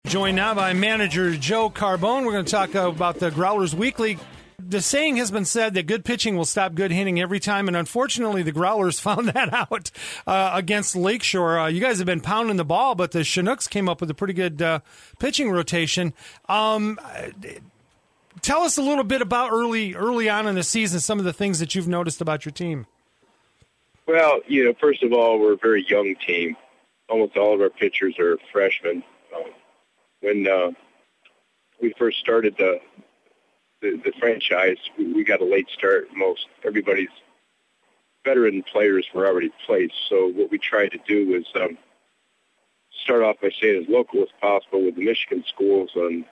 Joined now by manager Joe Carbone. We're going to talk about the Growlers Weekly. The saying has been said that good pitching will stop good hitting every time, and unfortunately the Growlers found that out against Lakeshore. You guys have been pounding the ball, but the Chinooks came up with a pretty good pitching rotation. Tell us a little bit about early on in the season, some of the things that you've noticed about your team. Well, first of all, we're a very young team. Almost all of our pitchers are freshmen. When we first started the franchise, we got a late start. Most everybody's veteran players were already placed. So what we tried to do was start off by staying as local as possible with the Michigan schools and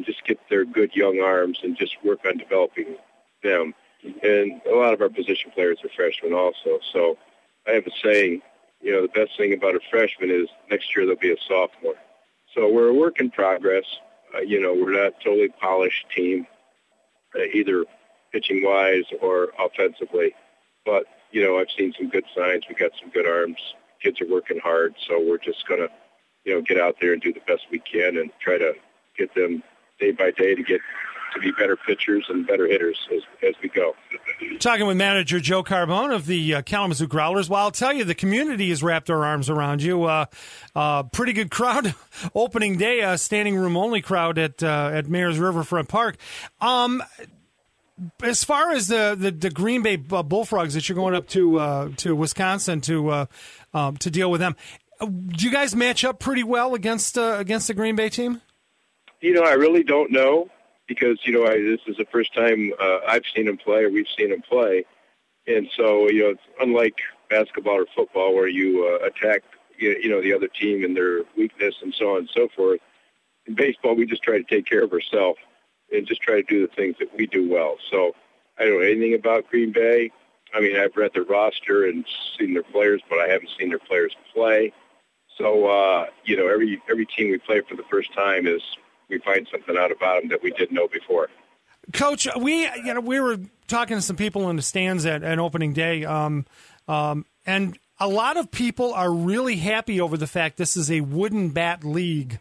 just get their good young arms and just work on developing them. And a lot of our position players are freshmen also. So I have a saying, the best thing about a freshman is next year they'll be a sophomore. So we're a work in progress. We're not a totally polished team, either pitching-wise or offensively. But, I've seen some good signs. We've got some good arms. Kids are working hard. So we're just going to, get out there and do the best we can and try to get them day by day to be better pitchers and better hitters as we go. Talking with manager Joe Carbone of the Kalamazoo Growlers. Well, I'll tell you, the community has wrapped their arms around you. Pretty good crowd opening day, standing room only crowd at Mayor's Riverfront Park. As far as the Green Bay Bullfrogs that you're going up to Wisconsin to deal with them, do you guys match up pretty well against the Green Bay team? I really don't know. Because, this is the first time I've seen him play or we've seen him play. And so, it's unlike basketball or football where you attack, the other team and their weakness and so on and so forth. In baseball, we just try to take care of ourselves and just try to do the things that we do well. So I don't know anything about Green Bay. I mean, I've read their roster and seen their players, but I haven't seen their players play. So, every team we play for the first time we find something out about them that we didn't know before. Coach, we were talking to some people in the stands at opening day, and a lot of people are really happy over the fact this is a wooden bat league.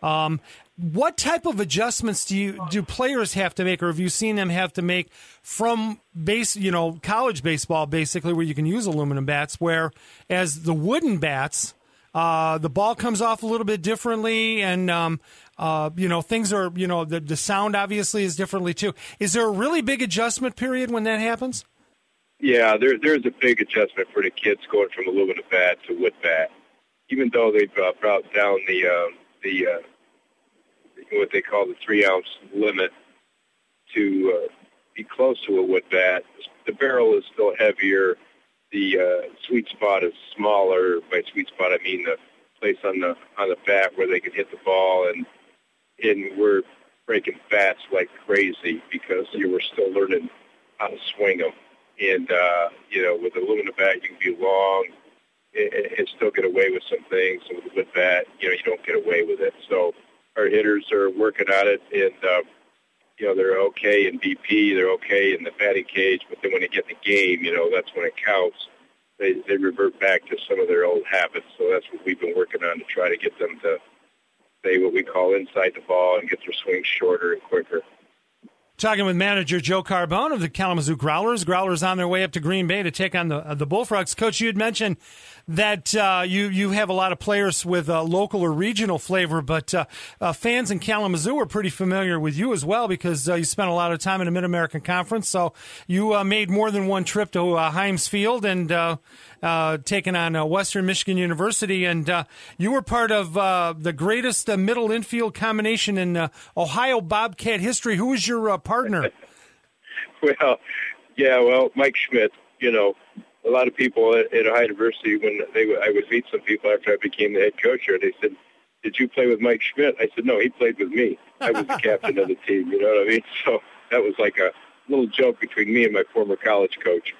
What type of adjustments do players have to make, or have you seen them have to make from college baseball, basically, where you can use aluminum bats, whereas the wooden bats, the ball comes off a little bit differently, and things are, the sound obviously is differently too. Is there a really big adjustment period when that happens? Yeah, there's a big adjustment for the kids going from aluminum bat to wood bat. Even though they've brought down the what they call the 3-ounce limit to be close to a wood bat, the barrel is still heavier. The sweet spot is smaller. By sweet spot, I mean the place on the bat where they can hit the ball, and we're breaking bats like crazy because we're still learning how to swing them. And with aluminum bat, you can be long and still get away with some things. And with a wood bat, you don't get away with it. So our hitters are working on it, and they're okay in BP, they're okay in the batting cage, but then when they get in the game, that's when it counts. They revert back to some of their old habits. So that's what we've been working on to try to get them to stay what we call inside the ball and get their swing shorter and quicker. Talking with manager Joe Carbone of the Kalamazoo Growlers. Growlers on their way up to Green Bay to take on the Bullfrogs. Coach, you had mentioned that you have a lot of players with local or regional flavor, but fans in Kalamazoo are pretty familiar with you as well because you spent a lot of time in the Mid-American Conference. So you made more than one trip to Himes Field and taken on Western Michigan University, and you were part of the greatest middle infield combination in Ohio Bobcat history. Who was your partner? Mike Schmidt. A lot of people at Ohio University, I would meet some people after I became the head coach here, they said, "Did you play with Mike Schmidt?" I said, "No, he played with me. I was the captain of the team." You know what I mean? So that was like a little joke between me and my former college coach.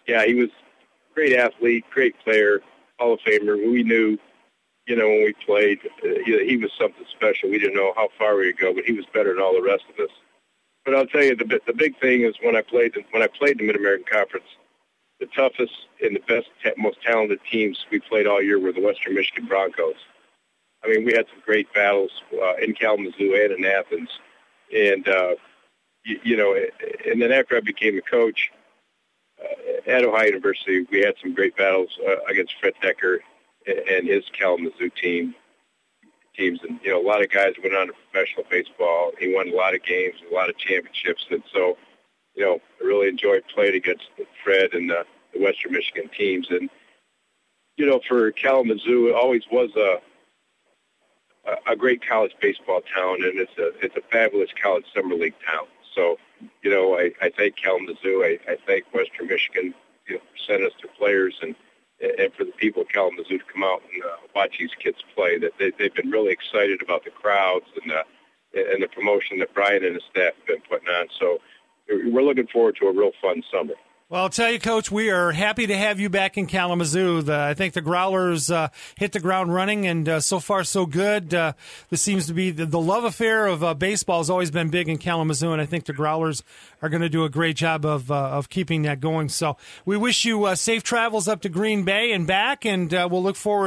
Yeah, he was a great athlete, great player, Hall of Famer. We knew, when we played, he was something special. We didn't know how far we would go, but he was better than all the rest of us. But I'll tell you, the big thing is when I played the Mid-American Conference, the toughest and the best, most talented teams we played all year were the Western Michigan Broncos. I mean, we had some great battles in Kalamazoo and in Athens. And, and then after I became a coach at Ohio University, we had some great battles against Fred Decker and his Kalamazoo teams. And, a lot of guys went on to professional baseball. He won a lot of games, a lot of championships. And so, I really enjoyed playing against Fred and the Western Michigan teams. And, for Kalamazoo, it always was a great college baseball town, and it's a fabulous college summer league town. So, I thank Kalamazoo. I thank Western Michigan, for sending us their players and for the people of Kalamazoo to come out and watch these kids play. That they've been really excited about the crowds and the promotion that Brian and his staff have been putting on. So we're looking forward to a real fun summer. Well, I'll tell you, Coach, we are happy to have you back in Kalamazoo. I think the Growlers hit the ground running, and so far so good. This seems to be the love affair of baseball has always been big in Kalamazoo, and I think the Growlers are going to do a great job of keeping that going. So we wish you safe travels up to Green Bay and back, and we'll look forward